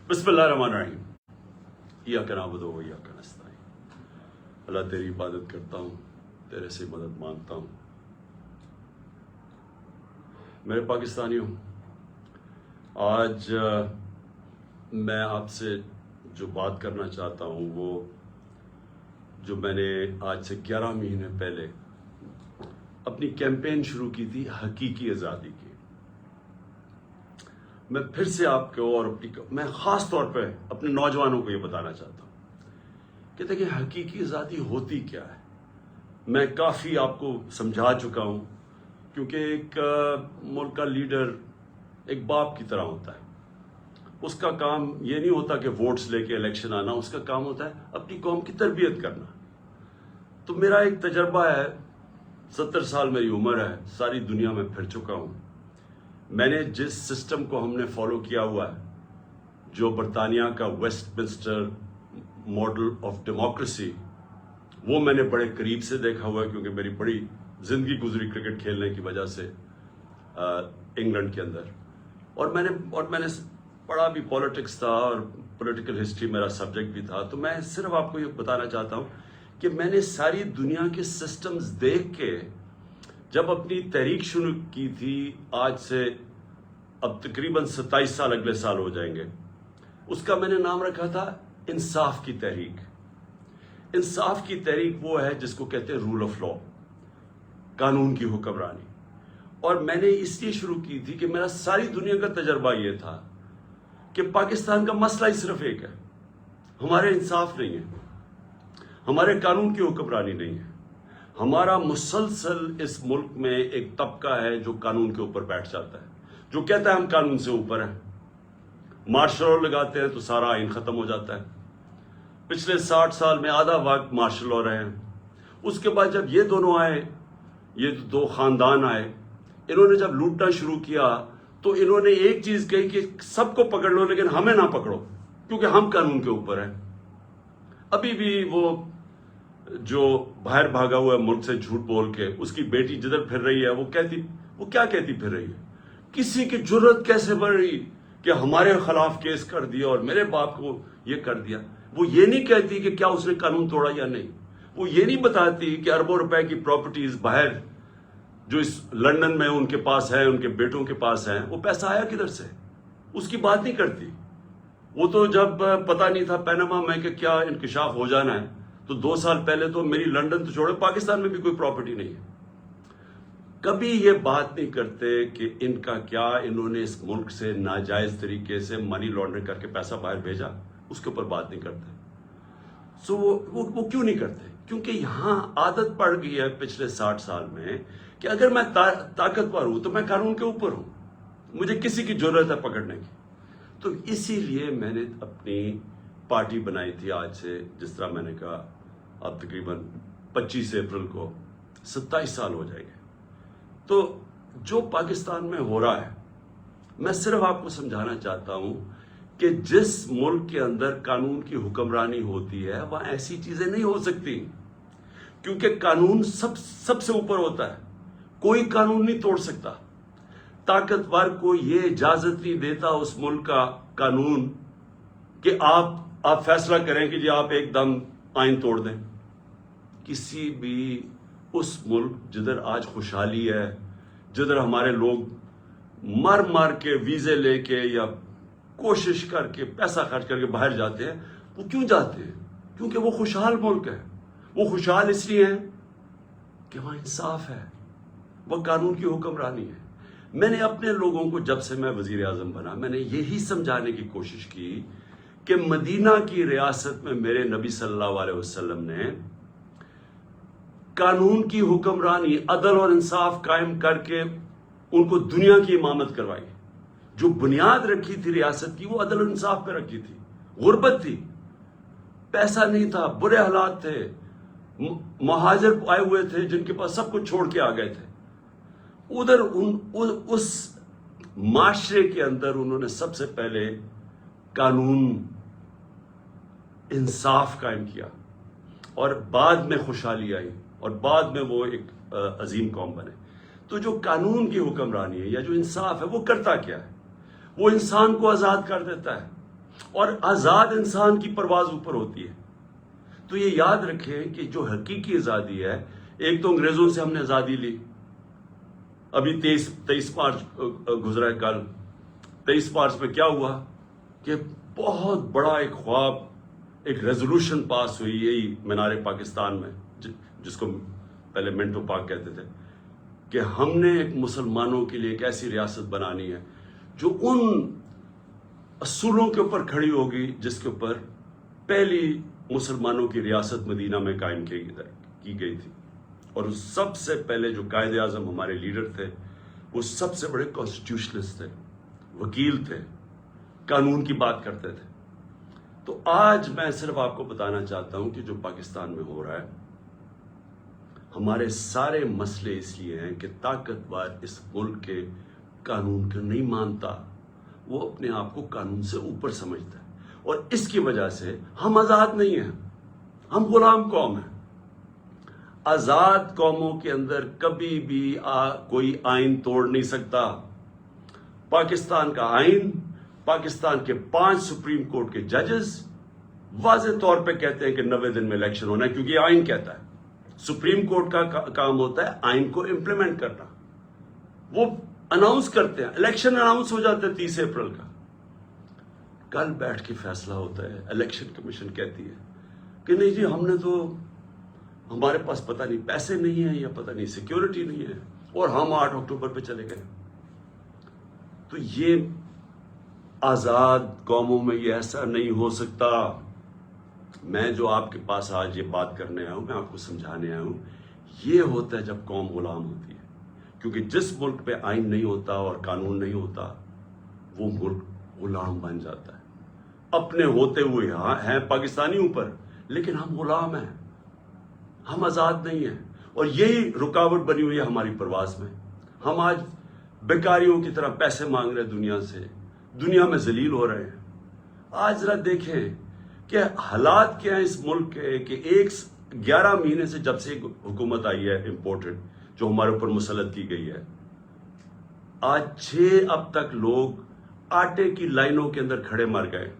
بسم اللہ الرحمن الرحیم ایاک نعبد و ایاک نستعین۔ اللہ تیری عبادت کرتا ہوں، تیرے سے مدد مانگتا ہوں۔ میرے پاکستانیوں، آج میں آپ سے جو بات کرنا چاہتا ہوں وہ جو میں نے آج سے 11 مہینے پہلے اپنی کیمپین شروع کی تھی حقیقی آزادی کی، میں پھر سے آپ کو اور میں خاص طور پہ اپنے نوجوانوں کو یہ بتانا چاہتا ہوں کہ دیکھیں حقیقی آزادی ہوتی کیا ہے۔ میں کافی آپ کو سمجھا چکا ہوں، کیونکہ ایک ملک کا لیڈر ایک باپ کی طرح ہوتا ہے۔ اس کا کام یہ نہیں ہوتا کہ ووٹس لے کے الیکشن آنا، اس کا کام ہوتا ہے اپنی قوم کی تربیت کرنا۔ تو میرا ایک تجربہ ہے، 70 سال میری عمر ہے، ساری دنیا میں پھر چکا ہوں۔ میں نے جس سسٹم کو ہم نے فالو کیا ہوا ہے، جو برطانیہ کا Westminster model of democracy, وہ میں نے بڑے قریب سے دیکھا ہوا ہے، کیونکہ میری بڑی زندگی گزری کرکٹ کھیلنے کی وجہ سے انگلینڈ کے اندر، اور میں نے پڑھا بھی پولیٹکس تھا اور پولیٹیکل ہسٹری میرا سبجیکٹ بھی تھا۔ تو میں صرف آپ کو یہ بتانا چاہتا ہوں کہ میں نے ساری دنیا کے سسٹمز دیکھ کے جب اپنی تحریک شروع کی تھی، آج سے اب تقریباً 27 سال اگلے سال ہو جائیں گے، اس کا میں نے نام رکھا تھا انصاف کی تحریک۔ انصاف کی تحریک وہ ہے جس کو کہتے ہیں رول آف لا، قانون کی حکمرانی۔ اور میں نے اس لیے شروع کی تھی کہ میرا ساری دنیا کا تجربہ یہ تھا کہ پاکستان کا مسئلہ ہی صرف ایک ہے، ہمارے انصاف نہیں ہے، ہمارے قانون کی حکمرانی نہیں ہے۔ ہمارا مسلسل اس ملک میں ایک طبقہ ہے جو قانون کے اوپر بیٹھ جاتا ہے، جو کہتا ہے ہم قانون سے اوپر ہیں۔ مارشل لا لگاتے ہیں تو سارا آئین ختم ہو جاتا ہے۔ پچھلے 60 سال میں آدھا وقت مارشل لا رہے ہیں۔ اس کے بعد جب یہ دونوں آئے، یہ دو خاندان آئے، انہوں نے جب لوٹنا شروع کیا تو انہوں نے ایک چیز کہی کہ سب کو پکڑ لو لیکن ہمیں نہ پکڑو، کیونکہ ہم قانون کے اوپر ہیں۔ ابھی بھی وہ جو باہر بھاگا ہوا ہے ملک سے جھوٹ بول کے، اس کی بیٹی جدھر پھر رہی ہے وہ کیا کہتی پھر رہی ہے؟ کسی کی جرت کیسے بڑھ رہی کہ ہمارے خلاف کیس کر دیا اور میرے باپ کو یہ کر دیا؟ وہ یہ نہیں کہتی کہ کیا اس نے قانون توڑا یا نہیں۔ وہ یہ نہیں بتاتی کہ اربوں روپے کی پراپرٹیز باہر جو اس لندن میں ان کے پاس ہے، ان کے بیٹوں کے پاس ہیں، وہ پیسہ آیا کدھر سے؟ اس کی بات نہیں کرتی۔ وہ تو جب پتہ نہیں تھا پیناما میں کہ کیا انکشاف ہو جانا ہے، تو 2 سال پہلے تو میری لندن تو چھوڑے پاکستان میں بھی کوئی پراپرٹی نہیں ہے۔ کبھی یہ بات نہیں کرتے کہ ان کا کیا، انہوں نے اس ملک سے ناجائز طریقے سے منی لانڈرنگ کر کے پیسہ باہر بھیجا، اس کے اوپر بات نہیں کرتے۔ سو وہ کیوں نہیں کرتے؟ کیونکہ یہاں عادت پڑ گئی ہے پچھلے 60 سال میں کہ اگر میں طاقتور ہوں تو میں قانون کے اوپر ہوں، مجھے کسی کی ضرورت ہے پکڑنے کی۔ تو اسی لیے میں نے اپنی پارٹی بنائی تھی۔ آج سے جس طرح میں نے کہا اب تقریباً 25 اپریل کو 27 سال ہو جائیں گے۔ تو جو پاکستان میں ہو رہا ہے، میں صرف آپ کو سمجھانا چاہتا ہوں کہ جس ملک کے اندر قانون کی حکمرانی ہوتی ہے وہاں ایسی چیزیں نہیں ہو سکتی، کیونکہ قانون سب سے اوپر ہوتا ہے، کوئی قانون نہیں توڑ سکتا۔ طاقتور کو یہ اجازت نہیں دیتا اس ملک کا قانون کہ آپ فیصلہ کریں کہ جی آپ ایک دم آئین توڑ دیں۔ کسی بھی اس ملک جدھر آج خوشحالی ہے، جدھر ہمارے لوگ مار کے ویزے لے کے یا کوشش کر کے پیسہ خرچ کر کے باہر جاتے ہیں، وہ کیوں جاتے ہیں؟ کیونکہ وہ خوشحال ملک ہے۔ وہ خوشحال اس لیے ہے کہ وہاں انصاف ہے، وہ قانون کی حکمرانی ہے۔ میں نے اپنے لوگوں کو جب سے میں وزیر اعظم بنا، میں نے یہی سمجھانے کی کوشش کی کہ مدینہ کی ریاست میں میرے نبی صلی اللہ علیہ وسلم نے قانون کی حکمرانی، عدل اور انصاف قائم کر کے ان کو دنیا کی امامت کروائی۔ جو بنیاد رکھی تھی ریاست کی وہ عدل اور انصاف پہ رکھی تھی۔ غربت تھی، پیسہ نہیں تھا، برے حالات تھے، مہاجر آئے ہوئے تھے جن کے پاس سب کچھ چھوڑ کے آ گئے تھے۔ ادھر اس معاشرے کے اندر انہوں نے سب سے پہلے قانون انصاف قائم کیا، اور بعد میں خوشحالی آئی، اور بعد میں وہ ایک عظیم قوم بنے۔ تو جو قانون کی حکمرانی ہے یا جو انصاف ہے وہ کرتا کیا ہے؟ وہ انسان کو آزاد کر دیتا ہے، اور آزاد انسان کی پرواز اوپر ہوتی ہے. تو یہ یاد رکھیں کہ جو حقیقی آزادی ہے، ایک تو انگریزوں سے ہم نے آزادی لی. ابھی 23 مارچ گزرا ہے کل. 23 مارچ میں کیا ہوا کہ بہت بڑا ایک خواب، ایک ریزولوشن پاس ہوئی یہی مینار پاکستان میں، جس کو پہلے منٹو پاک کہتے تھے، کہ ہم نے ایک مسلمانوں کے لیے ایک ایسی ریاست بنانی ہے جو ان اصولوں کے اوپر کھڑی ہوگی جس کے اوپر پہلی مسلمانوں کی ریاست مدینہ میں قائم کی گئی تھی. اور سب سے پہلے جو قائد اعظم ہمارے لیڈر تھے وہ سب سے بڑے کانسٹیٹیوشنسٹ تھے، وکیل تھے، قانون کی بات کرتے تھے. تو آج میں صرف آپ کو بتانا چاہتا ہوں کہ جو پاکستان میں ہو رہا ہے، ہمارے سارے مسئلے اس لیے ہیں کہ طاقتور اس ملک کے قانون کو نہیں مانتا، وہ اپنے آپ کو قانون سے اوپر سمجھتا ہے، اور اس کی وجہ سے ہم آزاد نہیں ہیں، ہم غلام قوم ہیں. آزاد قوموں کے اندر کبھی بھی کوئی آئین توڑ نہیں سکتا. پاکستان کا آئین، پاکستان کے 5 سپریم کورٹ کے ججز واضح طور پہ کہتے ہیں کہ 90 دن میں الیکشن ہونا ہے، کیونکہ یہ آئین کہتا ہے. سپریم کورٹ کا کام ہوتا ہے آئین کو امپلیمنٹ کرنا. وہ اناؤنس کرتے ہیں، الیکشن اناؤنس ہو جاتا ہے 30 اپریل کا، کل بیٹھ کے فیصلہ ہوتا ہے. الیکشن کمیشن کہتی ہے کہ نہیں جی، ہم نے تو، ہمارے پاس پتہ نہیں پیسے نہیں ہیں یا پتہ نہیں سیکیورٹی نہیں ہے، اور ہم 8 اکتوبر پہ چلے گئے. تو یہ آزاد قوموں میں یہ ایسا نہیں ہو سکتا. میں جو آپ کے پاس آج یہ بات کرنے آیا ہوں، میں آپ کو سمجھانے آیا ہوں، یہ ہوتا ہے جب قوم غلام ہوتی ہے. کیونکہ جس ملک پہ آئین نہیں ہوتا اور قانون نہیں ہوتا، وہ ملک غلام بن جاتا ہے. اپنے ہوتے ہوئے ہیں پاکستانی اوپر، لیکن ہم غلام ہیں، ہم آزاد نہیں ہیں. اور یہی رکاوٹ بنی ہوئی ہے ہماری پرواز میں. ہم آج بیکاریوں کی طرح پیسے مانگ رہے دنیا سے، دنیا میں ذلیل ہو رہے ہیں. آج ذرا دیکھیں کہ حالات کیا ہیں اس ملک کے، کہ 11 مہینے سے جب سے حکومت آئی ہے امپورٹڈ، جو ہمارے اوپر مسلط کی گئی ہے، آج 6 اب تک لوگ آٹے کی لائنوں کے اندر کھڑے مر گئے.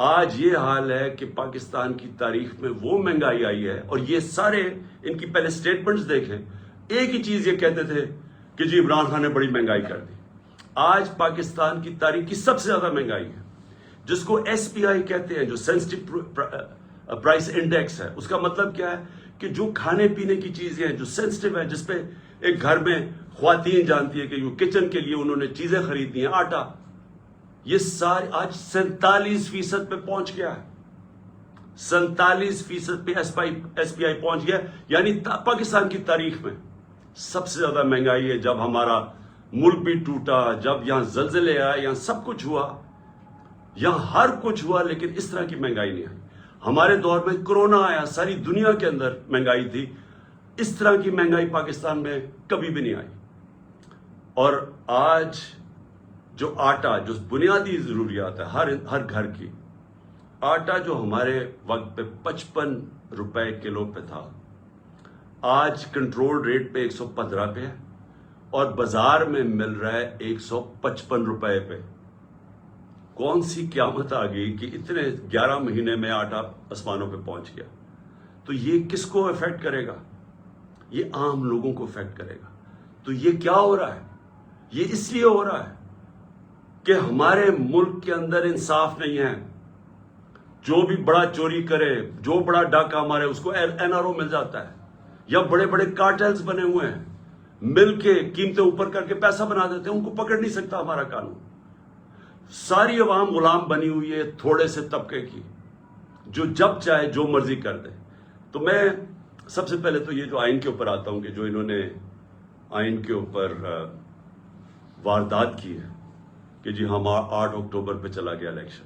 آج یہ حال ہے کہ پاکستان کی تاریخ میں وہ مہنگائی آئی ہے، اور یہ سارے ان کی پہلے سٹیٹمنٹس دیکھیں، ایک ہی چیز یہ کہتے تھے کہ جی عمران خان نے بڑی مہنگائی کر دی. آج پاکستان کی تاریخ کی سب سے زیادہ مہنگائی ہے، جس کو SPI کہتے ہیں، جو سینسٹیو پرائس انڈیکس ہے. اس کا مطلب کیا ہے کہ جو کھانے پینے کی چیزیں ہیں جو سینسٹیو ہے، جس پہ ایک گھر میں خواتین جانتی ہے کہ جو کچن کے لیے انہوں نے چیزیں خریدی ہیں، آٹا، یہ سارے آج 47% پہ پہنچ گیا ہے. 47% پہ SPI پہنچ گیا، یعنی پاکستان کی تاریخ میں سب سے زیادہ مہنگائی ہے. جب ہمارا ملک بھی ٹوٹا، جب یہاں زلزلے آئے، یہاں سب کچھ ہوا، یہاں ہر کچھ ہوا، لیکن اس طرح کی مہنگائی نہیں آئی. ہمارے دور میں کرونا آیا، ساری دنیا کے اندر مہنگائی تھی، اس طرح کی مہنگائی پاکستان میں کبھی بھی نہیں آئی. اور آج جو آٹا، جو بنیادی ضروریات ہے ہر گھر کی، آٹا جو ہمارے وقت پہ 55 روپے کلو پہ تھا، آج کنٹرول ریٹ پہ 115 پہ ہے، اور بازار میں مل رہا ہے 155 روپے پہ. کون سی قیامت آ گئی کہ اتنے 11 مہینے میں آٹا آسمانوں پہ پہنچ گیا؟ تو یہ کس کو افیکٹ کرے گا؟ یہ عام لوگوں کو افیکٹ کرے گا. تو یہ کیا ہو رہا ہے؟ یہ اس لیے ہو رہا ہے کہ ہمارے ملک کے اندر انصاف نہیں ہے. جو بھی بڑا چوری کرے، جو بڑا ڈاکہ مارے، اس کو NRO مل جاتا ہے، یا بڑے بڑے کارٹلز بنے ہوئے ہیں، مل کے قیمتیں اوپر کر کے پیسہ بنا دیتے ہیں. ان کو پکڑ نہیں سکتا ہمارا قانون. ساری عوام غلام بنی ہوئی ہے تھوڑے سے طبقے کی، جو جب چاہے جو مرضی کر دے. تو میں سب سے پہلے تو یہ جو آئین کے اوپر آتا ہوں، کہ جو انہوں نے آئین کے اوپر واردات کی ہے کہ جی ہم 8 اکتوبر پہ چلا گیا الیکشن.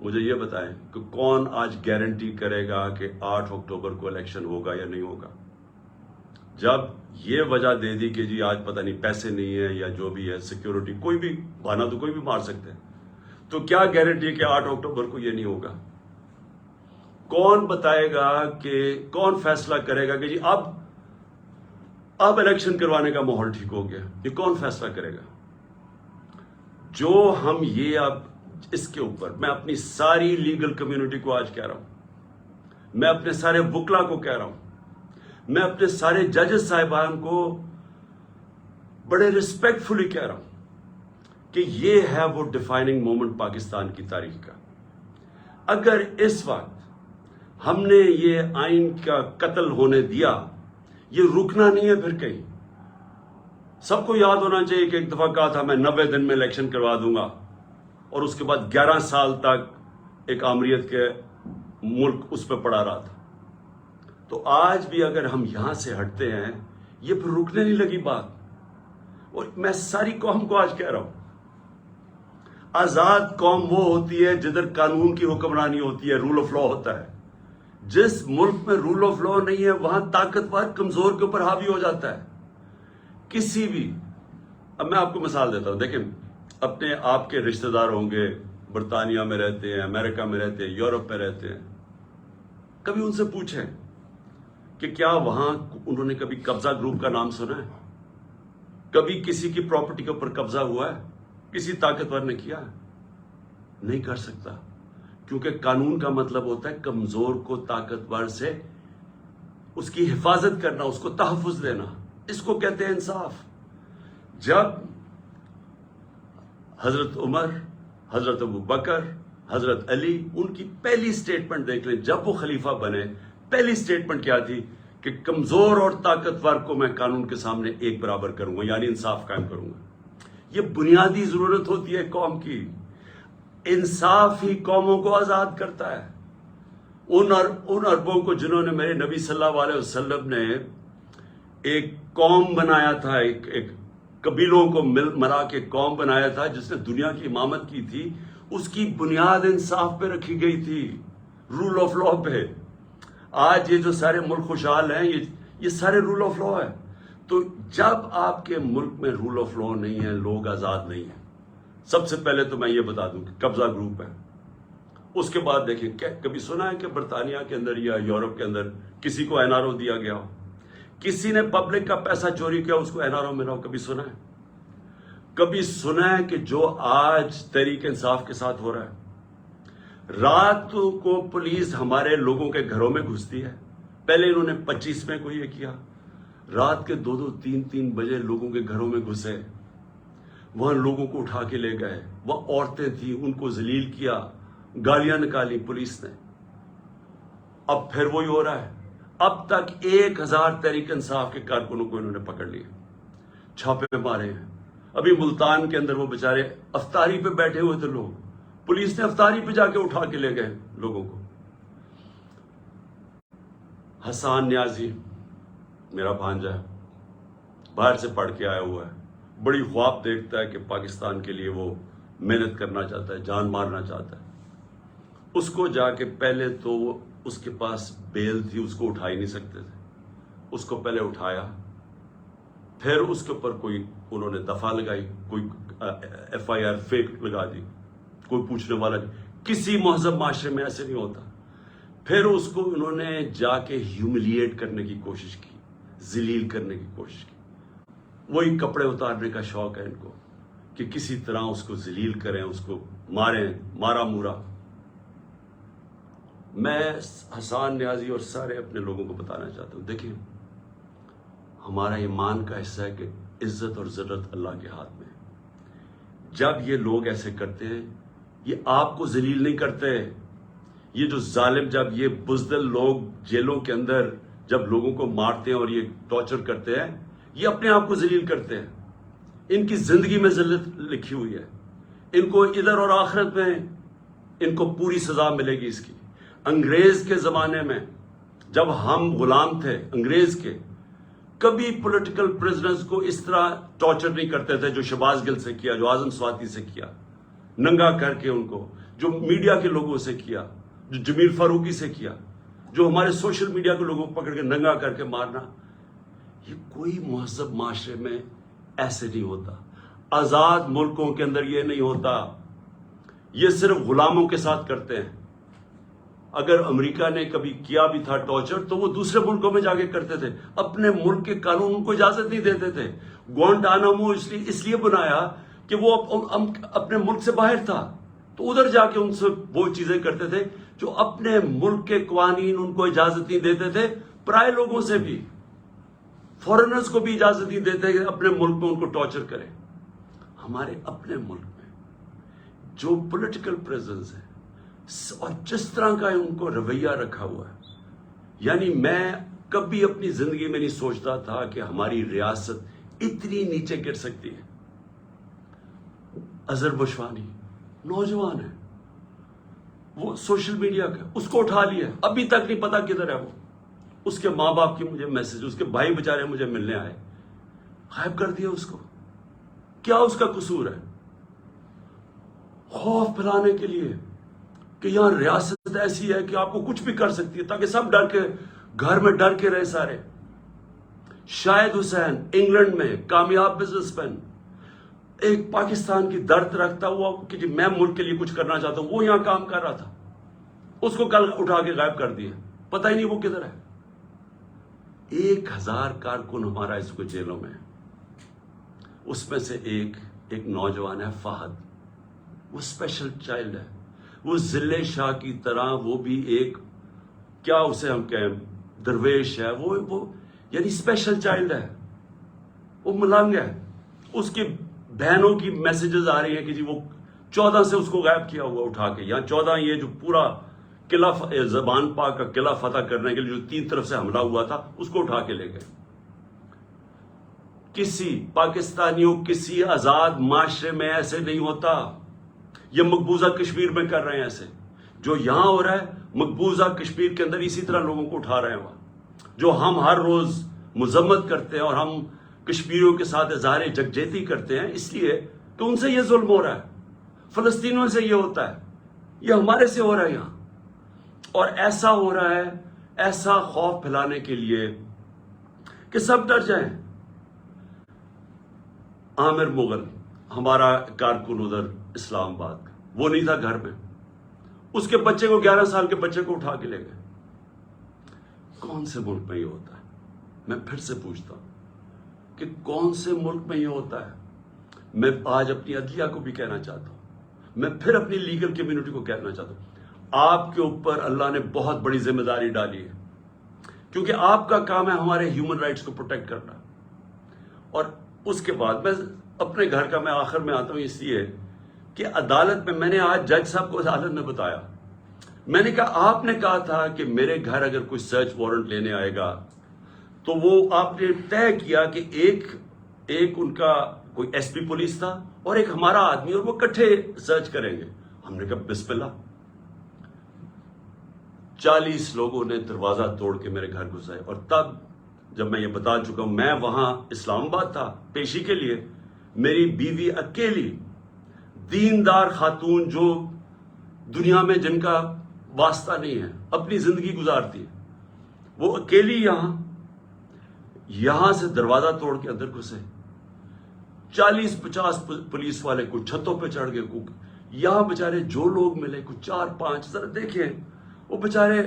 مجھے یہ بتائیں کہ کون آج گارنٹی کرے گا کہ 8 اکتوبر کو الیکشن ہوگا یا نہیں ہوگا؟ جب یہ وجہ دے دی کہ جی آج پتہ نہیں پیسے نہیں ہے یا جو بھی ہے، سیکیورٹی، کوئی بھی بہانہ تو کوئی بھی مار سکتے ہیں، تو کیا گارنٹی ہے کہ 8 اکتوبر کو یہ نہیں ہوگا؟ کون بتائے گا، کہ کون فیصلہ کرے گا کہ جی اب الیکشن کروانے کا ماحول ٹھیک ہو گیا؟ یہ کون فیصلہ کرے گا؟ جو ہم یہ اب اس کے اوپر میں اپنی ساری لیگل کمیونٹی کو آج کہہ رہا ہوں, میں اپنے سارے وکلا کو کہہ رہا ہوں, میں اپنے سارے ججز صاحبان کو بڑے ریسپیکٹ فلی کہہ رہا ہوں کہ یہ ہے وہ ڈیفائننگ مومنٹ پاکستان کی تاریخ کا. اگر اس وقت ہم نے یہ آئین کا قتل ہونے دیا, یہ رکنا نہیں ہے پھر کہیں. سب کو یاد ہونا چاہیے کہ ایک دفعہ کہا تھا میں 90 دن میں الیکشن کروا دوں گا, اور اس کے بعد 11 سال تک ایک آمریت کے ملک اس پہ پڑا رہا تھا. تو آج بھی اگر ہم یہاں سے ہٹتے ہیں, یہ پھر رکنے نہیں لگی بات. اور میں ساری قوم کو آج کہہ رہا ہوں, آزاد قوم وہ ہوتی ہے جدھر قانون کی حکمرانی ہوتی ہے, رول آف لا ہوتا ہے. جس ملک میں رول آف لا نہیں ہے وہاں طاقتور کمزور کے اوپر حاوی ہو جاتا ہے. کسی بھی, اب میں آپ کو مثال دیتا ہوں, دیکھیں اپنے آپ کے رشتہ دار ہوں گے, برطانیہ میں رہتے ہیں, امریکہ میں رہتے ہیں, یورپ میں رہتے ہیں, کبھی ان سے پوچھیں کہ کیا وہاں انہوں نے کبھی قبضہ گروپ کا نام سنا ہے؟ کبھی کسی کی پراپرٹی کے اوپر قبضہ ہوا ہے؟ کسی طاقتور نے کیا ہے؟ نہیں کر سکتا, کیونکہ قانون کا مطلب ہوتا ہے کمزور کو طاقتور سے اس کی حفاظت کرنا, اس کو تحفظ دینا. اس کو کہتے ہیں انصاف. جب حضرت عمر, حضرت ابو بکر, حضرت علی, ان کی پہلی سٹیٹمنٹ دیکھ لیں, جب وہ خلیفہ بنے پہلی سٹیٹمنٹ کیا تھی کہ کمزور اور طاقتور کو میں قانون کے سامنے ایک برابر کروں گا, یعنی انصاف قائم کروں گا. یہ بنیادی ضرورت ہوتی ہے قوم کی. انصاف ہی قوموں کو آزاد کرتا ہے. ان اربوں کو جنہوں نے میرے نبی صلی اللہ علیہ وسلم نے ایک قوم بنایا تھا, ایک قبیلوں کو ملا کے قوم بنایا تھا جس نے دنیا کی امامت کی تھی, اس کی بنیاد انصاف پہ رکھی گئی تھی, رول آف لا پہ. آج یہ جو سارے ملک خوشحال ہیں یہ سارے رول آف لا ہے. تو جب آپ کے ملک میں رول آف لا نہیں ہے, لوگ آزاد نہیں ہیں. سب سے پہلے تو میں یہ بتا دوں کہ قبضہ گروپ ہے. اس کے بعد دیکھیں, کبھی سنا ہے کہ برطانیہ کے اندر یا یورپ کے اندر کسی کو این آر او دیا گیا ہو؟ کسی نے پبلک کا پیسہ چوری کیا, اس کو این آر او ملا ہو؟ کبھی سنا ہے؟ کبھی سنا ہے کہ جو آج تحریک انصاف کے ساتھ ہو رہا ہے, رات کو پولیس ہمارے لوگوں کے گھروں میں گھستی ہے. پہلے انہوں نے 25 میں کو یہ کیا, رات کے 2-2, 3-3 بجے لوگوں کے گھروں میں گھسے, وہاں لوگوں کو اٹھا کے لے گئے. وہ عورتیں تھیں, ان کو ذلیل کیا, گالیاں نکالی پولیس نے. اب پھر وہی ہو رہا ہے. اب تک 1000 تحریک انصاف کے کارکنوں کو انہوں نے پکڑ لیا, چھاپے مارے ہیں. ابھی ملتان کے اندر وہ بیچارے افطاری پہ بیٹھے ہوئے تھے لوگ, پولیس نے افطاری پہ جا کے اٹھا کے لے گئے لوگوں کو. حسان نیازی میرا بھانجا ہے, باہر سے پڑھ کے آیا ہوا ہے, بڑی خواب دیکھتا ہے کہ پاکستان کے لیے وہ محنت کرنا چاہتا ہے, جان مارنا چاہتا ہے. اس کو جا کے پہلے تو اس کے پاس بیل تھی, اس کو اٹھا ہی نہیں سکتے تھے, اس کو پہلے اٹھایا, پھر اس کے اوپر کوئی انہوں نے دفعہ لگائی, کوئی ایف آئی آر فیک لگا دی, کوئی پوچھنے والا نہیں. کسی مہذب معاشرے میں ایسے نہیں ہوتا. پھر اس کو انہوں نے جا کے ہیوملیٹ کرنے کی کوشش کی, ذلیل کرنے کی کوشش کی. وہی کپڑے اتارنے کا شوق ہے ان کو کہ کسی طرح اس کو ذلیل کریں, اس کو ماریں, مارا مورا. میں حسان نیازی اور سارے اپنے لوگوں کو بتانا چاہتا ہوں, دیکھیں ہمارا ایمان کا حصہ ہے کہ عزت اور ذلت اللہ کے ہاتھ میں ہے. جب یہ لوگ ایسے کرتے ہیں, یہ آپ کو ذلیل نہیں کرتے. یہ جو ظالم, جب یہ بزدل لوگ جیلوں کے اندر جب لوگوں کو مارتے ہیں اور یہ ٹارچر کرتے ہیں, یہ اپنے آپ کو ذلیل کرتے ہیں. ان کی زندگی میں ذلت لکھی ہوئی ہے. ان کو ادھر اور آخرت میں ان کو پوری سزا ملے گی اس کی. انگریز کے زمانے میں جب ہم غلام تھے انگریز کے, کبھی پولیٹیکل پرزنرز کو اس طرح ٹارچر نہیں کرتے تھے جو شہباز گل سے کیا, جو اعظم سواتی سے کیا, ننگا کر کے ان کو, جو میڈیا کے لوگوں سے کیا, جو جمیل فاروقی سے کیا, جو ہمارے سوشل میڈیا کے لوگوں کو پکڑ کے ننگا کر کے مارنا. یہ کوئی مہذب معاشرے میں ایسے نہیں ہوتا. آزاد ملکوں کے اندر یہ نہیں ہوتا. یہ صرف غلاموں کے ساتھ کرتے ہیں. اگر امریکہ نے کبھی کیا بھی تھا ٹارچر تو وہ دوسرے ملکوں میں جا کے کرتے تھے. اپنے ملک کے قانون ان کو اجازت نہیں دیتے تھے. گوانٹانامو اس لیے بنایا کہ وہ اپنے ملک سے باہر تھا, تو تو ادھر جا کے ان سے وہ چیزیں کرتے تھے جو اپنے ملک کے قوانین ان کو اجازت نہیں دیتے تھے، پرائے لوگوں سے بھی، فورنرز کو بھی اجازت نہیں دیتے کہ اپنے ملک میں ان کو ٹارچر کریں۔ ہمارے اپنے ملک میں جو پولیٹیکل پریزنس ہے اور جس طرح کا ان کو رویہ رکھا ہوا ہے، یعنی میں کبھی اپنی زندگی میں نہیں سوچتا تھا کہ ہماری ریاست اتنی نیچے گر سکتی ہے۔ اظہر بشوانی نوجوان ہے، وہ سوشل میڈیا کا، اس کو اٹھا لیا، ابھی تک نہیں پتا کدھر ہے وہ۔ اس کے ماں باپ کی مجھے میسج، اس کے بھائی بیچارے مجھے ملنے آئے، غائب کر دیا اس کو۔ کیا اس کا قصور ہے؟ خوف پھیلانے کے لیے کہ یہاں ریاست ایسی ہے کہ آپ کو کچھ بھی کر سکتی ہے، تاکہ سب ڈر کے گھر میں ڈر کے رہے سارے۔ شاہد حسین انگلینڈ میں کامیاب بزنس مین، ایک پاکستان کی درد رکھتا ہوا کہ جی میں ملک کے لیے کچھ کرنا چاہتا ہوں، وہ یہاں کام کر رہا تھا، اس کو کل اٹھا کے غائب کر دیا، پتہ ہی نہیں وہ کدھر ہے۔ 1000 کارکن ہمارا اس کو جیلوں میں ہے۔ اس میں سے ایک نوجوان ہے فہد، وہ اسپیشل چائلڈ ہے، وہ ضلع شاہ کی طرح، وہ بھی ایک کیا اسے ہم کہیں درویش ہے، وہ یعنی اسپیشل چائلڈ ہے، وہ ملنگ ہے۔ اس کی بہنوں کی میسیجز آ رہی ہیں کہ جی وہ 14 سے اس کو غائب کیا ہوا اٹھا کے، یہاں 14 یہ جو پورا قلعہ زبان پاک کا قلعہ فتح کرنے کے لیے جو 3 طرف سے حملہ ہوا تھا اس کو اٹھا کے لے گئے۔ کسی پاکستانیوں کسی آزاد معاشرے میں ایسے نہیں ہوتا۔ یہ مقبوضہ کشمیر میں کر رہے ہیں ایسے، جو یہاں ہو رہا ہے مقبوضہ کشمیر کے اندر اسی طرح لوگوں کو اٹھا رہے ہیں وہاں، جو ہم ہر روز مذمت کرتے ہیں اور ہم کشمیریوں کے ساتھ اظہار یکجہتی کرتے ہیں، اس لیے کہ ان سے یہ ظلم ہو رہا ہے، فلسطینیوں سے یہ ہوتا ہے، یہ ہمارے سے ہو رہا ہے یہاں، اور ایسا ہو رہا ہے، ایسا خوف پھیلانے کے لیے کہ سب ڈر جائیں۔ عامر مغل ہمارا کارکن ادھر اسلام آباد کا، وہ نہیں تھا گھر میں، اس کے بچے کو 11 سال کے بچے کو اٹھا کے لے گئے۔ کون سے ملک میں یہ ہوتا ہے؟ میں پھر سے پوچھتا ہوں کہ کون سے ملک میں یہ ہوتا ہے؟ میں آج اپنی عدلیہ کو بھی کہنا چاہتا ہوں، میں پھر اپنی لیگل کمیونٹی کو کہنا چاہتا ہوں، آپ کے اوپر اللہ نے بہت بڑی ذمہ داری ڈالی ہے، کیونکہ آپ کا کام ہے ہمارے ہیومن رائٹس کو پروٹیکٹ کرنا۔ اور اس کے بعد میں اپنے گھر کا میں آخر میں آتا ہوں اس لیے کہ عدالت میں نے آج جج صاحب کو عدالت میں بتایا، میں نے کہا آپ نے کہا تھا کہ میرے گھر اگر کوئی سرچ وارنٹ لینے آئے گا تو وہ آپ نے طے کیا کہ ایک ان کا کوئی ایس پی پولیس تھا اور ایک ہمارا آدمی، اور وہ اکٹھے سرچ کریں گے۔ ہم نے کہا بسم اللہ۔ 40 لوگوں نے دروازہ توڑ کے میرے گھر گھسائے، اور تب جب میں یہ بتا چکا ہوں، میں وہاں اسلام آباد تھا پیشی کے لیے، میری بیوی اکیلی دیندار خاتون جو دنیا میں جن کا واسطہ نہیں ہے، اپنی زندگی گزارتی ہے، وہ اکیلی یہاں سے دروازہ توڑ کے اندر گھسے۔ 40-50 پولیس والے کچھ چھتوں پہ چڑھ گئے، یہاں بےچارے جو لوگ ملے کچھ 4-5، ذرا دیکھیں وہ بےچارے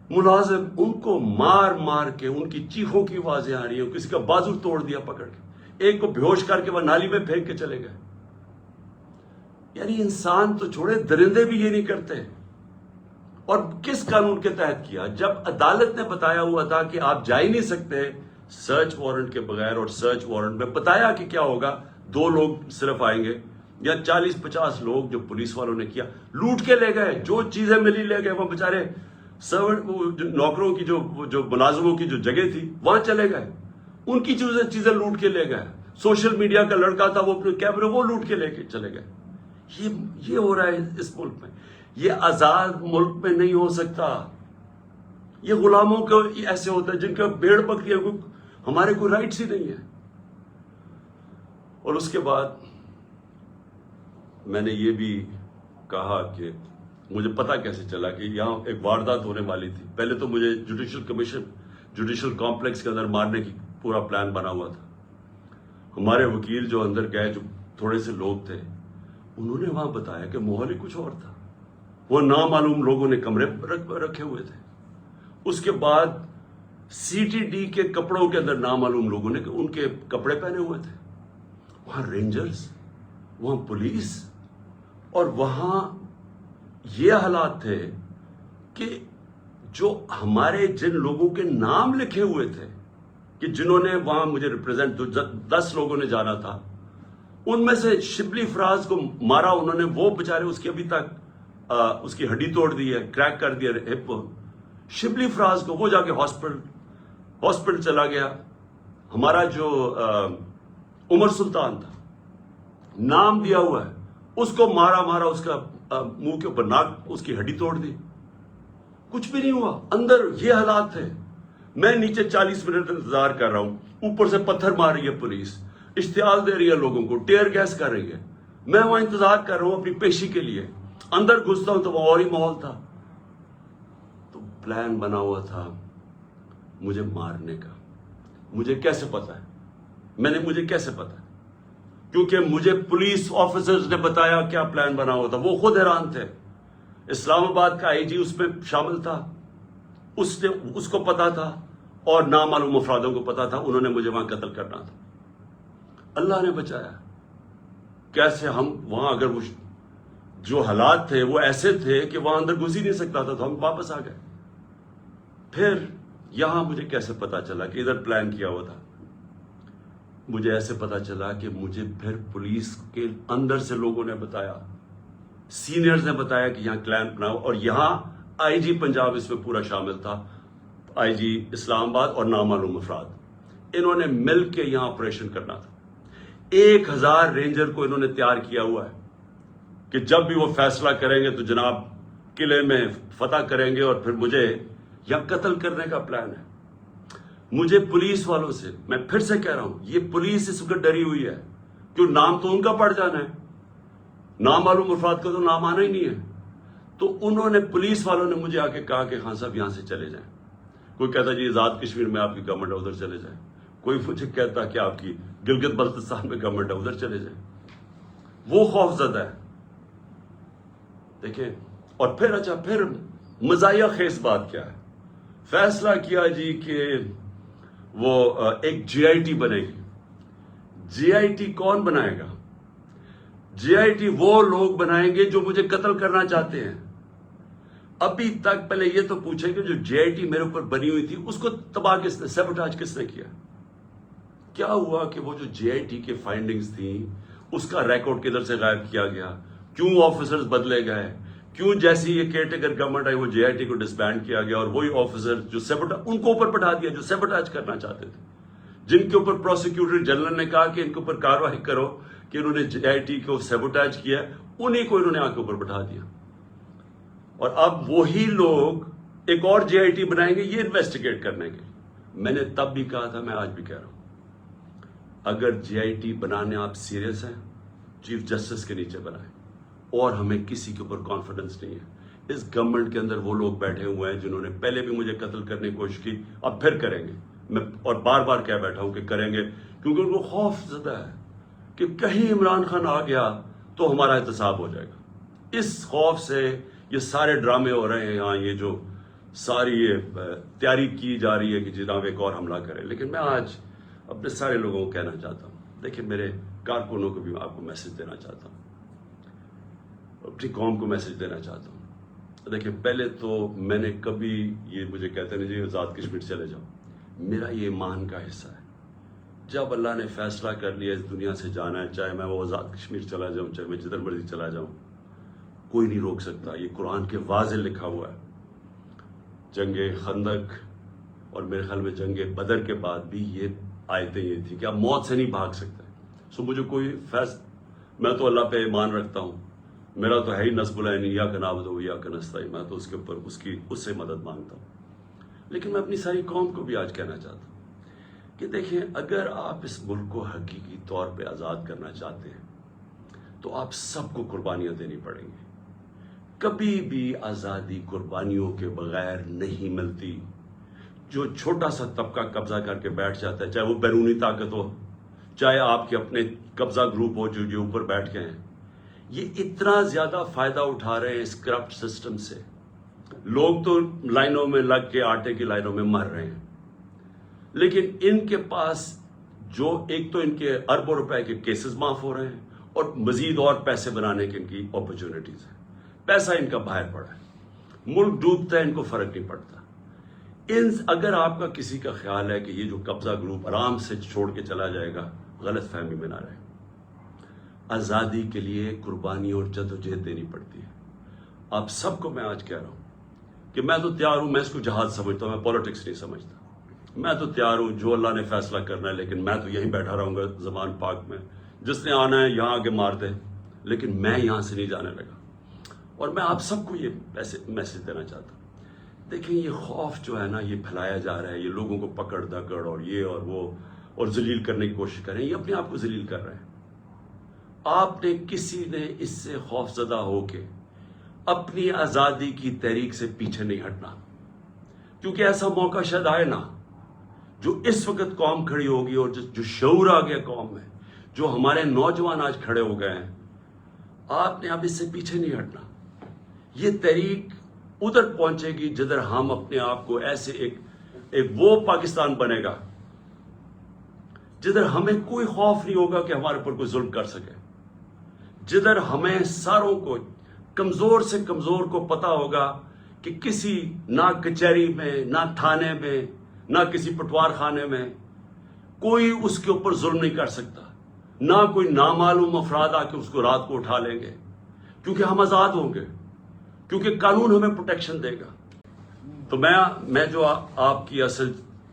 ملازم، ان کو مار مار کے، ان کی چیخوں کی آوازیں آ رہی ہیں، کسی کا بازو توڑ دیا پکڑ کے، ایک کو بیہوش کر کے وہ نالی میں پھینک کے چلے گئے۔ یعنی انسان تو چھوڑے، درندے بھی یہ نہیں کرتے۔ اور کس قانون کے تحت کیا؟ جب عدالت نے بتایا ہوا تھا کہ آپ جا ہی نہیں سکتے سرچ وارنٹ کے بغیر، اور سرچ وارنٹ میں بتایا کہ کیا ہوگا، 2 لوگ صرف آئیں گے یا 40-50 لوگ جو پولیس والوں نے کیا، لوٹ کے لے گئے، جو چیزیں ملی لے گئے، وہ بےچارے نوکروں کی جو ملازموں کی جو جگہ تھی وہاں چلے گئے، ان کی چیزیں لوٹ کے لے گئے۔ سوشل میڈیا کا لڑکا تھا، وہ اپنے کیمرے وہ لوٹ کے لے کے چلے گئے۔ یہ ہو رہا ہے اس ملک میں۔ یہ آزاد ملک میں نہیں ہو سکتا۔ یہ غلاموں کو ایسے ہوتا ہے جن کا بھیڑ بکریاں کو ہمارے کوئی رائٹس ہی نہیں ہے۔ اور اس کے بعد میں نے یہ بھی کہا کہ مجھے پتا کیسے چلا کہ یہاں ایک واردات ہونے والی تھی۔ پہلے تو مجھے جوڈیشل کمپلیکس کے اندر مارنے کی پورا پلان بنا ہوا تھا۔ ہمارے وکیل جو اندر گئے، جو تھوڑے سے لوگ تھے، انہوں نے وہاں بتایا کہ ماحول ہی کچھ اور تھا، وہ نامعلوم لوگوں نے کمرے رکھے ہوئے تھے۔ اس کے بعد سی ٹی ڈی کے کپڑوں کے اندر نامعلوم لوگوں نے ان کے کپڑے پہنے ہوئے تھے، وہاں رینجرز، وہاں پولیس، اور وہاں یہ حالات تھے کہ جو ہمارے جن لوگوں کے نام لکھے ہوئے تھے کہ جنہوں نے وہاں مجھے ریپرزینٹ 10 لوگوں نے جانا تھا، ان میں سے شبلی فراز کو مارا انہوں نے، وہ بیچارے اس کی ابھی تک اس کی ہڈی توڑ دی ہے، کریک کر دیا ہپ۔ شبلی فراز کو وہ جا کے ہاسپٹل چلا گیا۔ ہمارا جو عمر سلطان تھا، نام دیا ہوا ہے، اس کو مارا اس کا منہ کے اوپر ناک، اس کی ہڈی توڑ دی، کچھ بھی نہیں ہوا۔ اندر یہ حالات تھے، میں نیچے 40 منٹ انتظار کر رہا ہوں، اوپر سے پتھر مار رہی ہے پولیس، اشتعال دے رہی ہے لوگوں کو، ٹیئر گیس کر رہی ہے، میں وہاں انتظار کر رہا ہوں اپنی پیشی کے لیے۔ اندر گھستا ہوں تو وہ اور ہی ماحول تھا۔ تو پلان بنا ہوا تھا مجھے مارنے کا۔ مجھے کیسے پتا ہے؟ مجھے کیسے پتا ہے؟ کیونکہ مجھے پولیس آفیسرز نے بتایا کیا پلان بنا ہوا تھا، وہ خود حیران تھے۔ اسلام آباد کا آئی جی اس میں شامل تھا، اس کو پتا تھا، اور نامعلوم افرادوں کو پتا تھا، انہوں نے مجھے وہاں قتل کرنا تھا۔ اللہ نے بچایا۔ کیسے ہم وہاں، اگر وہ جو حالات تھے وہ ایسے تھے کہ وہاں اندر گھس ہی نہیں سکتا تھا، تو ہم واپس آ گئے۔ پھر یہاں مجھے کیسے پتا چلا کہ ادھر پلان کیا ہوا تھا؟ مجھے ایسے پتا چلا کہ مجھے پھر پولیس کے اندر سے لوگوں نے بتایا، سینئرز نے بتایا کہ یہاں پلان بناؤ، اور یہاں آئی جی پنجاب اس میں پورا شامل تھا، آئی جی اسلام آباد اور نامعلوم افراد، انہوں نے مل کے یہاں آپریشن کرنا تھا۔ 1000 رینجر کو انہوں نے تیار کیا ہوا ہے کہ جب بھی وہ فیصلہ کریں گے تو جناب قلعے میں فتح کریں گے، اور پھر مجھے یہاں قتل کرنے کا پلان ہے۔ مجھے پولیس والوں سے، میں پھر سے کہہ رہا ہوں، یہ پولیس اس وقت ڈری ہوئی ہے، کیوں نام تو ان کا پڑ جانا ہے، نامعلوم افراد کا تو نام آنا ہی نہیں ہے۔ تو انہوں نے، پولیس والوں نے مجھے آ کے کہا کہ خان صاحب یہاں سے چلے جائیں۔ کوئی کہتا جی آزاد کشمیر میں آپ کی گورنمنٹ ہے، ادھر چلے جائیں۔ کوئی مجھے کہتا کہ آپ کی گلگت بلتستان میں گورنمنٹ ہے، ادھر چلے جائیں۔ وہ خوف زدہ ہے، دیکھیں۔ اور پھر مزاحیہ خیز بات کیا ہے؟ فیصلہ کیا جی کہ وہ ایک جے آئی ٹی بنے گی۔ جے آئی ٹی کون بنائے گا؟ جے آئی ٹی وہ لوگ بنائیں گے جو مجھے قتل کرنا چاہتے ہیں۔ ابھی تک پہلے یہ تو پوچھیں کہ جو جے آئی ٹی میرے اوپر بنی ہوئی تھی اس کو تباہ کس نے، سیبوٹاج کس نے کیا؟ کیا ہوا کہ وہ جو جے آئی ٹی کے فائنڈنگز تھیں اس کا ریکارڈ کدھر سے غائب کیا گیا؟ کیوں آفیسرز بدلے گئے؟ کیوں جیسی یہ کیئر ٹیکر گورنمنٹ آئی وہ جے آئی ٹی کو ڈسبینڈ کیا گیا، اور وہی آفیسر جو ان کو اوپر بٹھا دیا جو سیبوٹاج کرنا چاہتے تھے، جن کے اوپر پروسیکیوٹر جنرل نے کہا کہ ان کے اوپر کارروائی کرو کہ انہوں نے جے آئی ٹی کو سیبوٹاج کیا، انہیں کو انہوں نے آ کے اوپر بٹھا دیا۔ اور اب وہی لوگ ایک اور جے آئی ٹی بنائیں گے یہ انویسٹیگیٹ کرنے کے۔ میں نے تب بھی کہا تھا، میں آج بھی کہہ رہا ہوں، اگر جے آئی ٹی بنانے آپ سیریس ہیں، چیف جسٹس کے نیچے بنائیں، اور ہمیں کسی کے اوپر کانفیڈنس نہیں ہے۔ اس گورنمنٹ کے اندر وہ لوگ بیٹھے ہوئے ہیں جنہوں نے پہلے بھی مجھے قتل کرنے کی کوشش کی، اب پھر کریں گے، میں اور بار بار کہہ بیٹھا ہوں کہ کریں گے، کیونکہ ان کو خوف زدہ ہے کہ کہیں عمران خان آ گیا تو ہمارا احتساب ہو جائے گا۔ اس خوف سے یہ سارے ڈرامے ہو رہے ہیں یہاں، یہ جو ساری یہ تیاری کی جا رہی ہے کہ جناب ایک اور حملہ کرے۔ لیکن میں آج اپنے سارے لوگوں کو کہنا چاہتا ہوں، دیکھیں میرے کارکنوں کو بھی آپ کو میسج دینا چاہتا ہوں، اپنی قوم کو میسج دینا چاہتا ہوں۔ دیکھیں پہلے تو میں نے کبھی، یہ مجھے کہتے ہیں جی آزاد کشمیر چلے جاؤ، میرا یہ ایمان کا حصہ ہے، جب اللہ نے فیصلہ کر لیا اس دنیا سے جانا ہے، چاہے میں وہ آزاد کشمیر چلا جاؤں، چاہے میں جدھر مرضی چلا جاؤں، کوئی نہیں روک سکتا۔ یہ قرآن کے واضح لکھا ہوا ہے۔ جنگ خندق اور میرے خیال میں جنگ بدر کے بعد بھی یہ آیتیں یہ تھی کہ آپ موت سے نہیں بھاگ سکتے۔ سو مجھے کوئی میں تو اللہ پہ ایمان رکھتا ہوں، میرا تو ہے ہی نصب العین ایاک نعبد و ایاک نستعین، میں تو اس کے اوپر اس سے مدد مانگتا ہوں۔ لیکن میں اپنی ساری قوم کو بھی آج کہنا چاہتا ہوں کہ دیکھیں، اگر آپ اس ملک کو حقیقی طور پہ آزاد کرنا چاہتے ہیں تو آپ سب کو قربانیاں دینی پڑیں گی۔ کبھی بھی آزادی قربانیوں کے بغیر نہیں ملتی۔ جو چھوٹا سا طبقہ قبضہ کر کے بیٹھ جاتا ہے، چاہے وہ بیرونی طاقت ہو، چاہے آپ کے اپنے قبضہ گروپ ہو جو اوپر بیٹھ گئے ہیں، یہ اتنا زیادہ فائدہ اٹھا رہے ہیں اس کرپٹ سسٹم سے۔ لوگ تو لائنوں میں لگ کے آٹے کی لائنوں میں مر رہے ہیں، لیکن ان کے پاس جو ایک تو ان کے اربوں روپے کے کیسز معاف ہو رہے ہیں، اور مزید اور پیسے بنانے کی ان کی اپرچونٹیز ہیں. پیسہ ان کا باہر پڑا ہے, ملک ڈوبتا ہے, ان کو فرق نہیں پڑتا. اگر آپ کا کسی کا خیال ہے کہ یہ جو قبضہ گروپ آرام سے چھوڑ کے چلا جائے گا, غلط فہمی میں نہ رہے. آزادی کے لیے قربانی اور جدوجہد دینی پڑتی ہے. آپ سب کو میں آج کہہ رہا ہوں کہ میں تو تیار ہوں, میں اس کو جہاد سمجھتا ہوں, میں پولیٹکس نہیں سمجھتا. میں تو تیار ہوں, جو اللہ نے فیصلہ کرنا ہے, لیکن میں تو یہیں بیٹھا رہوں گا زمان پاک میں. جس نے آنا ہے یہاں آگے مار دے, لیکن میں یہاں سے نہیں جانے لگا. اور میں آپ سب کو یہ میسج دینا چاہتا ہوں. دیکھیں, یہ خوف جو ہے نا, یہ پھیلایا جا رہا ہے, یہ لوگوں کو پکڑ دکڑ اور یہ اور وہ اور ذلیل کرنے کی کوشش کر رہے ہیں. یہ اپنے آپ کو ذلیل کر رہے ہیں. آپ نے کسی نے اس سے خوف زدہ ہو کے اپنی آزادی کی تحریک سے پیچھے نہیں ہٹنا, کیونکہ ایسا موقع شاید آئے نا جو اس وقت قوم کھڑی ہوگی اور جو شعور آ گیا قوم میں, جو ہمارے نوجوان آج کھڑے ہو گئے ہیں. آپ نے اب اس سے پیچھے نہیں ہٹنا. یہ تحریک ادھر پہنچے گی جدھر ہم اپنے آپ کو ایسے ایک وہ پاکستان بنے گا جدھر ہمیں کوئی خوف نہیں ہوگا کہ ہمارے اوپر کوئی ظلم کر سکے, جدھر ہمیں ساروں کو, کمزور سے کمزور کو پتا ہوگا کہ کسی نہ کچہری میں, نہ تھانے میں, نہ کسی پٹوار خانے میں کوئی اس کے اوپر ظلم نہیں کر سکتا. نہ کوئی نامعلوم افراد آ کے اس کو رات کو اٹھا لیں گے, کیونکہ ہم آزاد ہوں گے, کیونکہ قانون ہمیں پروٹیکشن دے گا. تو میں جو آپ کی اصل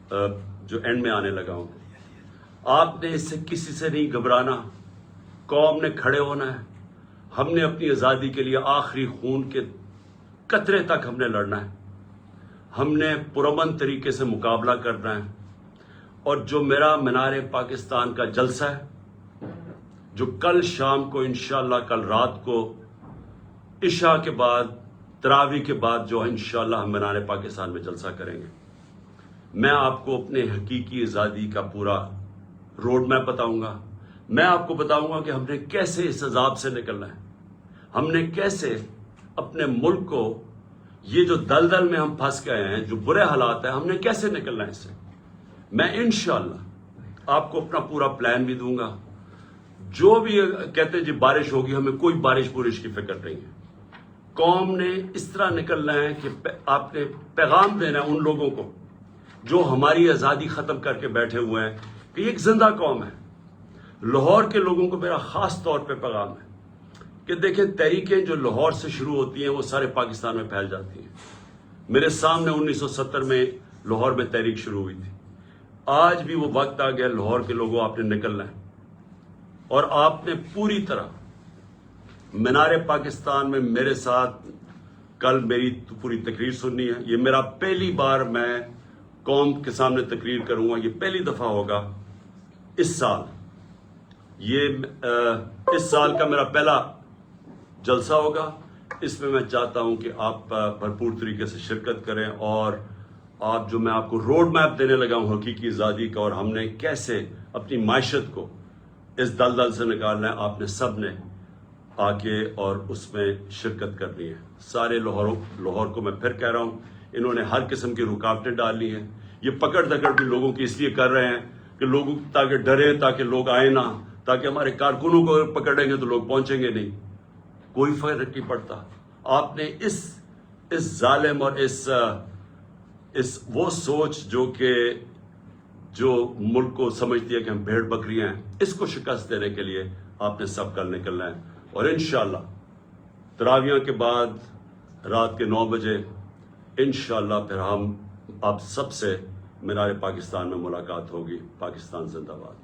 جو اینڈ میں آنے لگا ہوں, آپ نے اس سے کسی سے نہیں گھبرانا. قوم نے کھڑے ہونا ہے. ہم نے اپنی آزادی کے لیے آخری خون کے قطرے تک ہم نے لڑنا ہے. ہم نے پرامن طریقے سے مقابلہ کرنا ہے. اور جو میرا مینار پاکستان کا جلسہ ہے, جو کل شام کو انشاءاللہ, کل رات کو عشاء کے بعد, تراویح کے بعد جو انشاءاللہ ہم مینار پاکستان میں جلسہ کریں گے, میں آپ کو اپنے حقیقی آزادی کا پورا روڈ میپ بتاؤں گا. میں آپ کو بتاؤں گا کہ ہم نے کیسے اس عذاب سے نکلنا ہے, ہم نے کیسے اپنے ملک کو, یہ جو دلدل میں ہم پھنس گئے ہیں, جو برے حالات ہیں, ہم نے کیسے نکلنا ہے اس سے. میں انشاءاللہ آپ کو اپنا پورا پلان بھی دوں گا. جو بھی کہتے ہیں جی بارش ہوگی, ہمیں کوئی بارش کی فکر نہیں ہے. قوم نے اس طرح نکلنا ہے کہ آپ نے پیغام دینا ہے ان لوگوں کو جو ہماری آزادی ختم کر کے بیٹھے ہوئے ہیں کہ یہ ایک زندہ قوم ہے. لاہور کے لوگوں کو میرا خاص طور پہ پیغام ہے کہ دیکھیں, تحریکیں جو لاہور سے شروع ہوتی ہیں وہ سارے پاکستان میں پھیل جاتی ہیں. میرے سامنے 1970 میں لاہور میں تحریک شروع ہوئی تھی. آج بھی وہ وقت آ گیا, لاہور کے لوگوں آپ نے نکلنا ہے اور آپ نے پوری طرح مینار پاکستان میں میرے ساتھ کل میری پوری تقریر سننی ہے. یہ میرا پہلی بار میں قوم کے سامنے تقریر کروں گا, یہ پہلی دفعہ ہوگا اس سال. یہ اس سال کا میرا پہلا جلسہ ہوگا. اس میں چاہتا ہوں کہ آپ بھرپور طریقے سے شرکت کریں, اور آپ جو میں آپ کو روڈ میپ دینے لگا ہوں حقیقی آزادی کا, اور ہم نے کیسے اپنی معیشت کو اس دلدل سے نکالنا ہے, آپ نے سب نے آ کے اور اس میں شرکت کرنی ہے. سارے لاہور کو میں پھر کہہ رہا ہوں, انہوں نے ہر قسم کی رکاوٹیں ڈالی ہیں. یہ پکڑ دکڑ بھی لوگوں کی اس لیے کر رہے ہیں کہ لوگوں تاکہ ڈرے, تاکہ لوگ آئیں نہ, تاکہ ہمارے کارکنوں کو پکڑیں گے تو لوگ پہنچیں گے نہیں. کوئی فرق نہیں پڑتا. آپ نے اس ظالم اور اس وہ سوچ جو ملک کو سمجھتی ہے کہ ہم بھیڑ بکریاں ہیں, اس کو شکست دینے کے لیے آپ نے سب کل نکلنا ہے. اور انشاءاللہ تراویح کے بعد رات کے 9 بجے انشاءاللہ پھر ہم آپ سب سے مینار پاکستان میں ملاقات ہوگی. پاکستان زندہ باد.